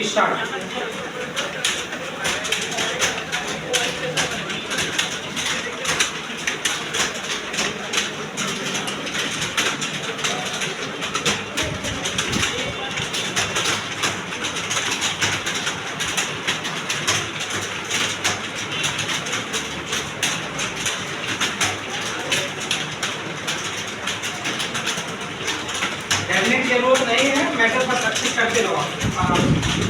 Start. डरने की जरूरत नहीं है, मैटर पर प्रैक्टिस करते रहो आराम से।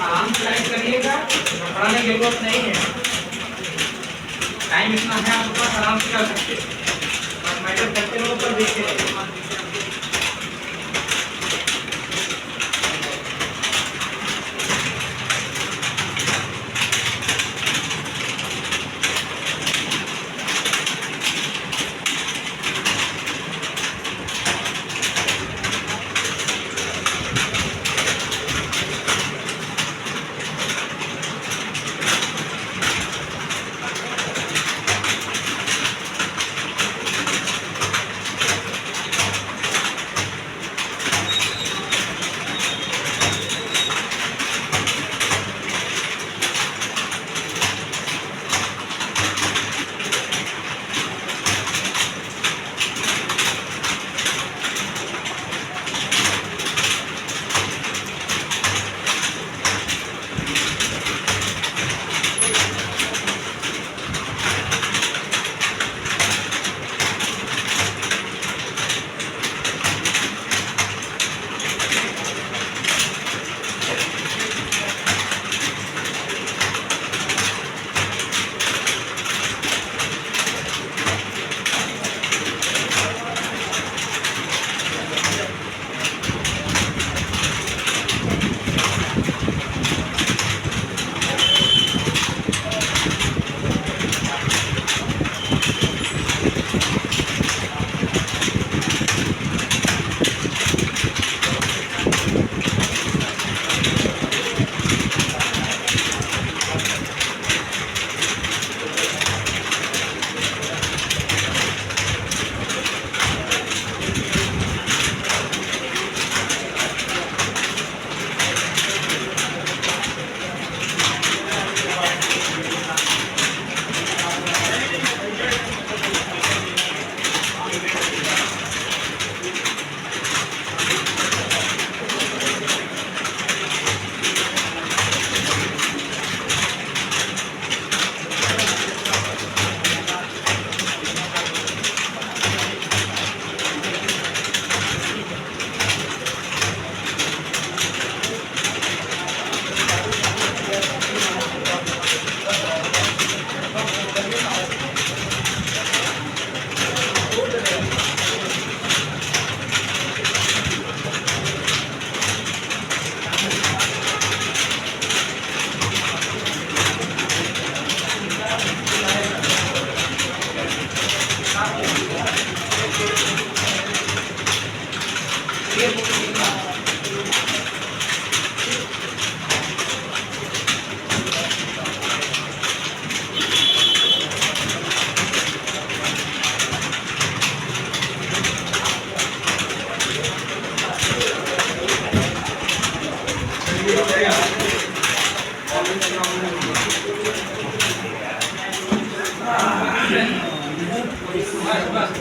आराम से टाइप करिएगा, घबराने की जरूरत नहीं है। टाइम इतना है, आपके पास आराम से कर सकते हैं, बस मैटर करते रहो पर देखते रहो।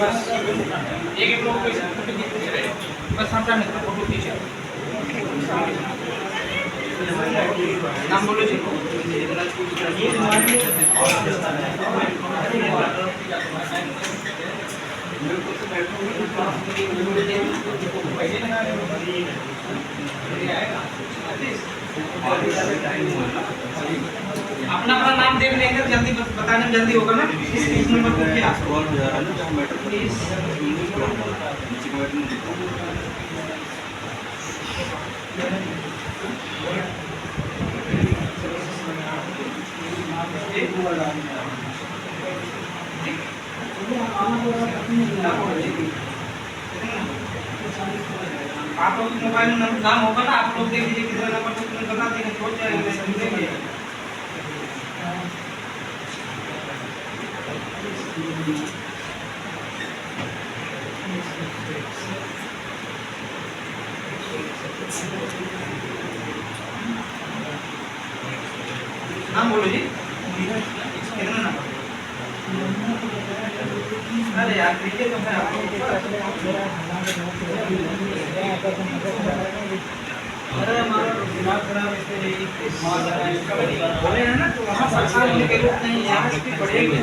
बस एक लोग को फोटो खींच रहे बस सामने में फोटो खींचे नाम बोलो जी अपना अपना नाम देख लेंगे जल्दी बताने में जल्दी होगा ना इस नंबर को क्या आप लोग मोबाइल में नाम होगा ना आप लोग देख लीजिए कितना नंबर तो तुम्हें बता देंगे छोड़ जाएंगे समझेंगे नाम बोलो जी कितना नंबर अरे यार लीजिए तो है अरे हमारा दिमाग खराब बोले हैं ना तो वहाँ सरकार के रूप नहीं यहाँ से बढ़ेगी